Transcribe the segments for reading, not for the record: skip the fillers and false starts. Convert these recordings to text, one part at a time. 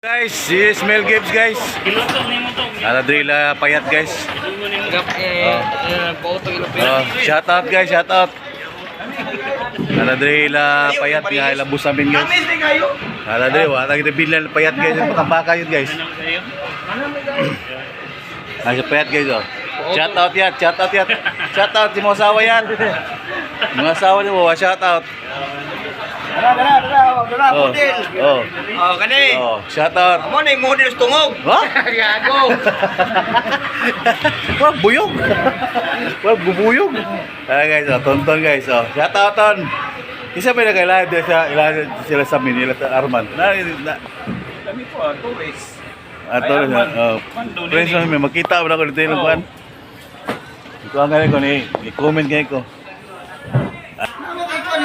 Guys, si Mel Gibbs guys. Ala drila payat guys. Shout out guys, shout out. Ala drila payat nga ilabos namin guys. Ala dre, wala kita bilal payat guys, patambaka yun guys. Ay payat guys oh. Shout out yan, shout out yan. Shout out si mga asawa yan. Mga asawa niyo, shout out. Dara, model. Oh, kani. Oh, shout out. Amo na yung model sa tungog. Ha? Gago. Wag buyog. Wag bubuyog. Ah guys, oh, tonton guys, oh. Shout out ton. Isa pa nagkailangan din sa sila sa Manila sa Arman. Kami po, tourist. Friends may makita mo na ko dito yung kuan. Ito ang galing ko ni i-comment kayo ko.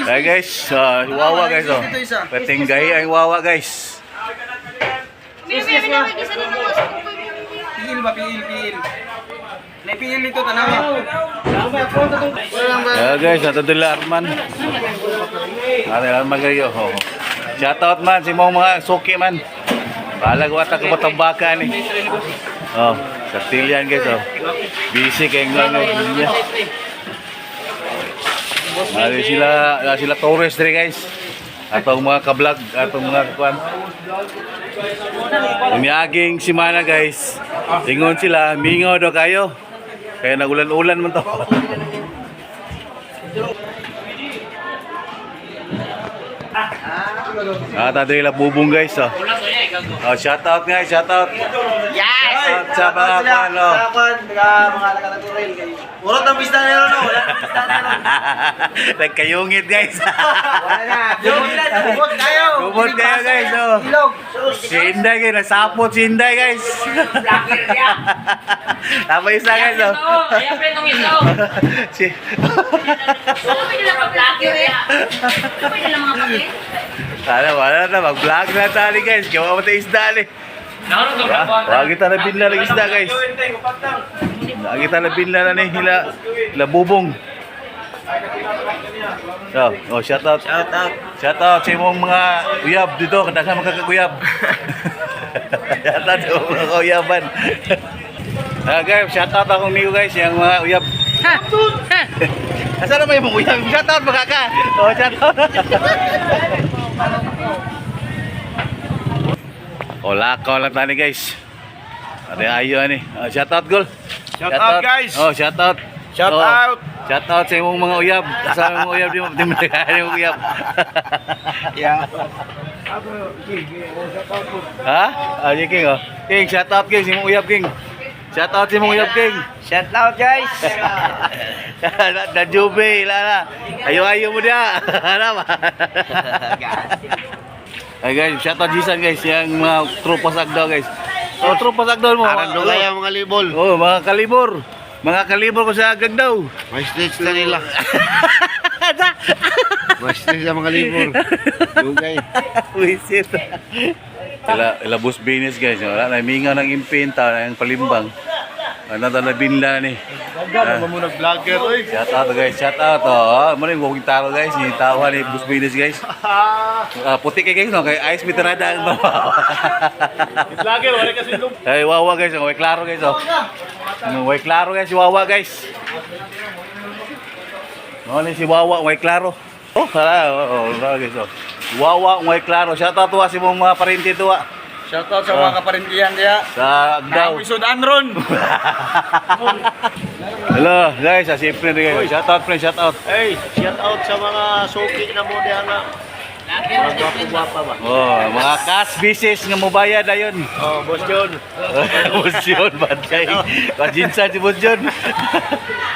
Hey guys, Wawa guys oh. Pating gaya ang Wawa guys. Pil ba pil. Naipil ito tanawa. Guys, ato dila Arman. Arman kayo. Shout out man si mga suki man. Balag wata ko matambaka ni. Oh, Sartilian guys oh. Busy kay niya. Sila tourist dre guys. Atong mga ka-vlog, atong mga kuan. Umiaging simana guys. Ingon sila, mingaw daw kayo. Kaya nagulan-ulan man to. Tadi lah bubong guys oh. Oh, shout out guys, shout out. Yes. Sa mga kuan oh. Mga nagkataturil kayo. Puro tang pista na no, wala tang pista na no. Nagkayungit guys. Wala na. Gubot kayo. Gubot kayo guys oh. Ilog. Si Inday guys, nasapot si Inday guys. Vlogger niya. Tama isa guys oh. Ayan pre nung iso. Si Ano ba nila pa-vlogger ya? Ano ba nila mga papel? wala na mag-vlog na tali guys. Kaya mo tayo isda ni. Naroon ka ba? Wag kita na binla ng isda guys. Wag kita na binla na ni hila bubong. Oh, shout out. Shout out. Shout out sa imong mga uyab dito, kadaghan magkakuyab. Shout out sa mga uyaban. Guys, shout out akong niyo guys, yung mga uyab. Asa na ba yung mga uyab? Shout out makaka. Oh, shout out. Oh, lakaw lang tani guys. Ada ayo ani. Shout out gol. Shout out, guys. Oh, shout out. Shout out. Shout out sa imong mga uyab. Sa mga uyab di mo yung uyab. Yeah. Ha? King oh. King, shout out King, si imong uyab King. Shout out si imong uyab King. Shout out guys. Da Jube, lala. Ayo mo dia. Ano ba? Ay guys, shout out Jisan guys, yang mga tropa sagdaw guys. Oh, tropa sagdaw mo. Aran dulay ang mga libol. Oh, mga kalibor. Mga kalibor ko sa Agagdaw. May stage na nila. May stage na mga libol. Dugay. Wisit. Ila bus business guys. Wala na minga ng impinta ng palimbang. Ano na binla ni. Ganda mo nag-vlogger oy. Shout out guys, shout out. Oh, mo ning walking taro guys, ni tawa ni bus business guys. Puti kay guys no, kay ice bitrada ang bawa. Vlogger wala kasi lum. Ay, Wawa guys, way klaro guys oh. Way klaro guys si Wawa guys. No ni si Wawa way klaro. Oh, guys oh. Wawa way klaro. Shout out to si mga parente tuwa. Shout out sa mga kaparintihan diya. Sa Agdaw. Isod Anron. Hello guys, siyempre guys. Shout out friend, shout out. Hey, shout out sa mga suki na mo diyan na. Mga gwapo-gwapa ba? Oh, mga cash business nga mobayad ayon. Oh, Boss John. Boss John, badjay. Pajinsan si Boss John.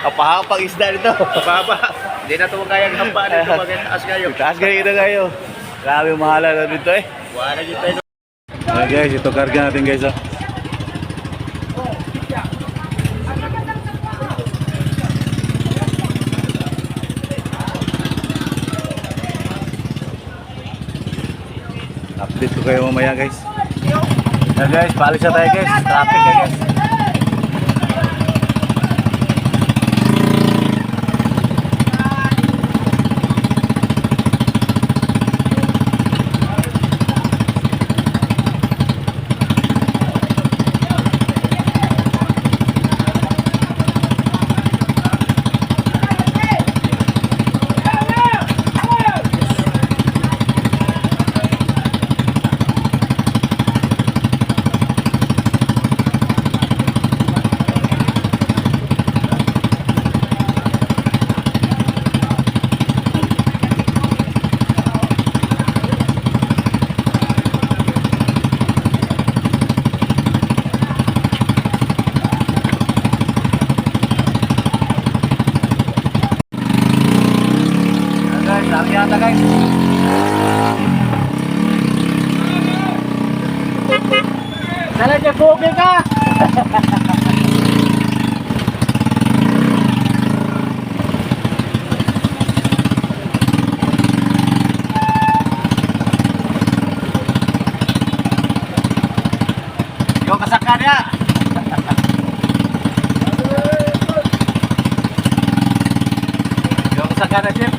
Apa-apang isda dito. Baba. Hindi na ito kayang hamba dito mag-taas kayo. Taas kayo. Grabe mahala na dito eh. Wala dito tayo. Guys, ito karga natin guys ah. Update ko kayo mamaya guys. Guys, paalis na tayo guys. Traffic na guys. Talaga pogi ka! Yung kasaka niya! Yung kasaka na jeep!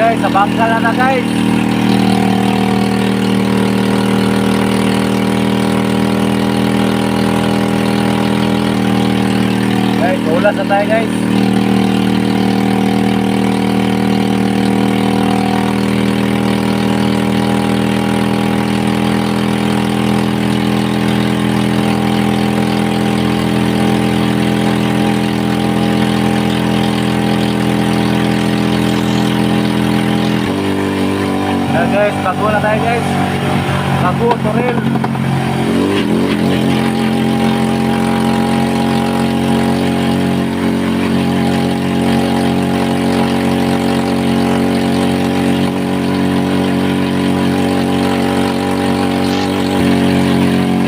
Guys, sa bangka na guys. Guys, ulas na tayo guys. Guys, bago na tayo guys. Bago, Toril.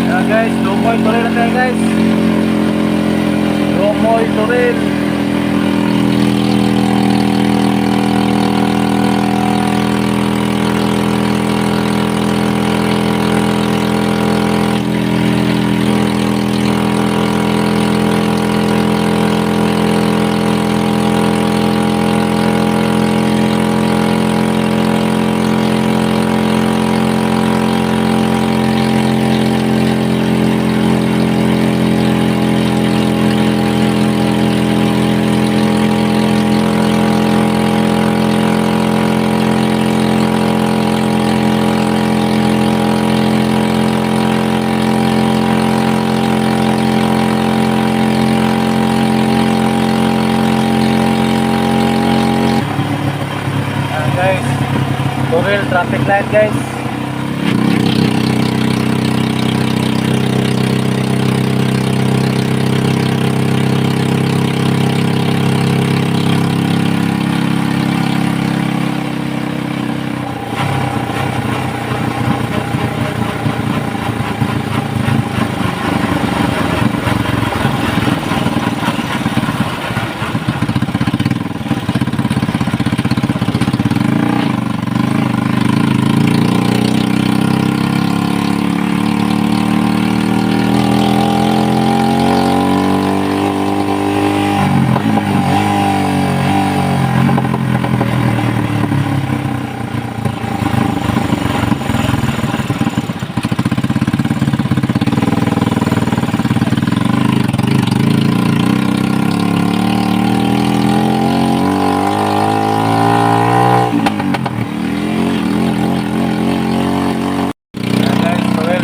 Yan guys, Lumoy Toril na tayo guys. Lumoy Toril. Ayan guys.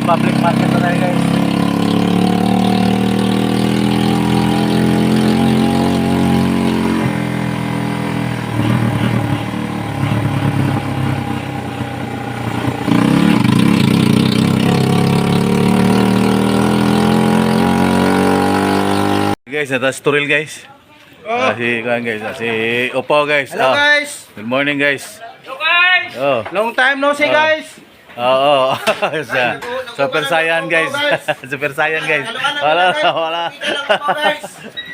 Public market na tayo guys. Guys, nata Storil guys. Si Kuan guys, si Opo guys. Hello guys! Good morning guys. Hello guys! Oh. Long time no see guys! Oo. Super Saiyan guys. Super Saiyan guys. Wala.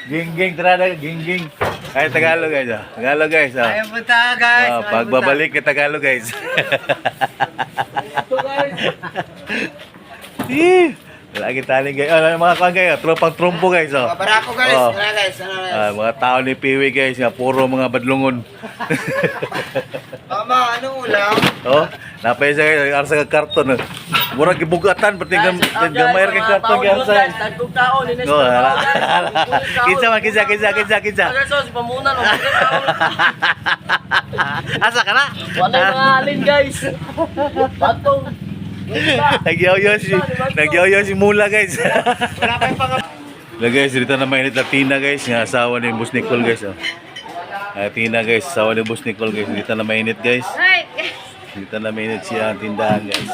Gingging terada, gingging. Ay Tagalog guys. Tagalog guys. Ayaw punta guys! Pagbabalik ke Tagalog guys. Lagi tali guys. Mga kan guys, tropang trompo guys. Barako guys! Oh. Wala guys! Ano guys? Mga tao ni Piwi guys, nga puro mga badlungon. Mama, anong ulam? Oh, napay sa arsa ka karton. Murag gibugatan pati gamay kay karton kay arsa. Tagtog tao ni Oh, kinsa. Sos pamunan o. Asa ka na? Wala mga alin guys. Patong. Nagyaw-yaw si Mula guys. Wala pa yung pang... Guys, dito na mainit na Tina guys, nga asawa ni Boss Nicole guys. Tina guys, asawa ni Boss Nicole guys. Dito na mainit guys. Dito na mainit siya ang tindahan guys.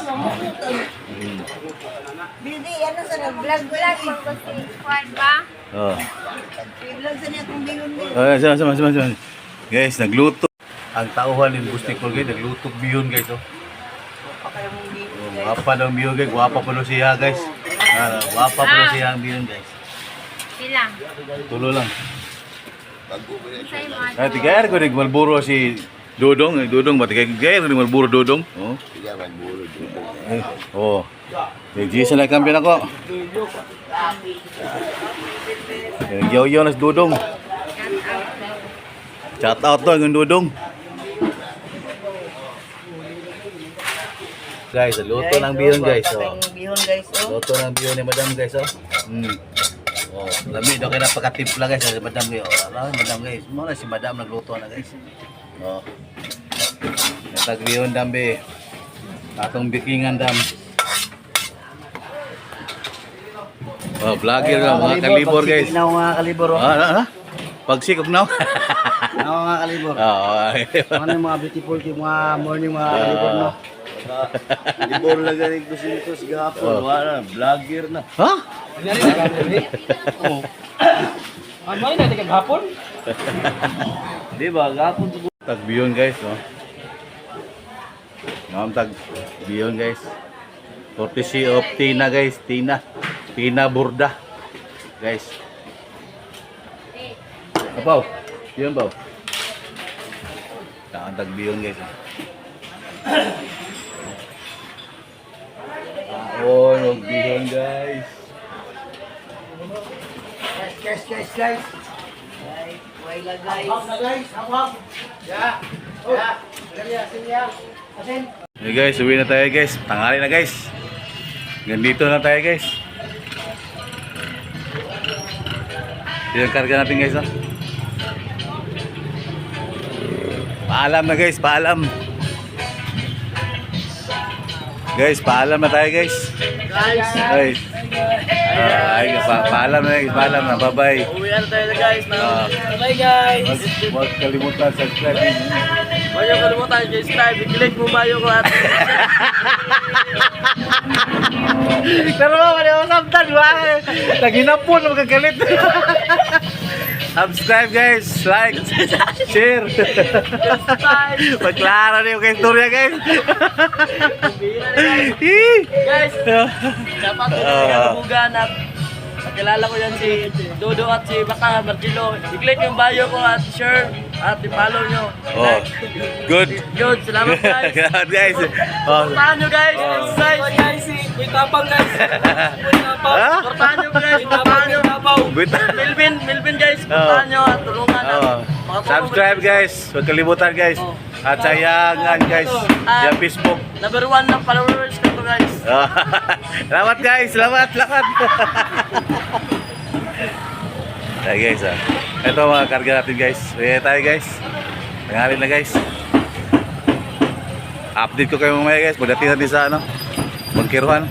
Bibi, ano sa nag-vlog kasi squad ba? Oh. I-vlog sa niya kung bingon din. Sama. Guys, nagluto. Ang tauhan ni Boss Nicole guys, nagluto bihon guys. Guwapa daw ang bihon guys, guwapa pa daw siya guys. Guwapa pa daw siya ang bihon guys. Bilang. Tulo lang. Sa'yo mga Ay, tigayar ko rin Malburo si Dodong. Dodong ba? Tigayar ko rin Malburo Dodong. Oh. Oh. G sa na kampiyon ako. Nagyaw-yaw na si Dodong. Shout out to yung Dodong. Guys, luto ng bihon guys. Oh. bihon guys, oh. Luto ng bihon ni Madam guys. Oh. Oh, lamig daw kaya napakatimpla guys si Madam guys. Oh, Madam guys. Muna si Madam nagluto na guys. Oh. Natag bihon dambe. Atong bikingan dam. Oh, vlogger na mga kalibor guys. Pagsikog na mga kalibor. Pagsikog na. Ako mga kalibor. Oo. Ano yung mga beautiful yung mga morning mga kalibor no? Kalibor lang galing ko sila sa gahapon. Wala, vlogger na. Ha? Ano yun? Natin kaghapon? Di ba, gahapon to. Tag bihon guys, no. Tag bihon guys. Courtesy of Tina guys, Tina Burda. Guys. Apaw. Bihon ba? Tag bihon guys. Oh, yung bihon guys. Guys. Wala guys. Guys, hapang. Ya. Hey guys, uwi na tayo guys. Tanghali na guys. Ganito na tayo guys. Yung karga natin guys. Paalam na guys, paalam. Guys, paalam na tayo guys. Guys. Paalam na guys, paalam na. Bye-bye. Uwian tayo na guys. Bye guys. Huwag kalimutan subscribe. Huwag niyo kalimutan i-subscribe. I-click mo ba yung at Pero ano yung samtan, naginapon, magkagalit. Subscribe guys, like, share. Magklaro na yung istorya guys. guys. Dapat bugan at kakilala ko yan si Dodo at si Baka Marcelo. I-click yung bio ko at share at i-follow nyo. Oh, good. Good, salamat guys. Salamat guys. Oh. Portahan nyo guys. Oh. Exercise. Guys, may tapang guys. May tapang. Ha? Portahan nyo guys. Portahan nyo. Good. Melvin guys. Portahan nyo at tulungan at Oh. Subscribe guys. Huwag kalimutan guys. At sayangan guys. Yung Facebook. Number 1 ng followers ko to guys. Salamat guys. Salamat. Ay guys ito mga karga natin guys. Kaya tayo guys. Tangalin na guys. Update ko kayo mamaya guys. Pagdating natin sa Bangkiruhan.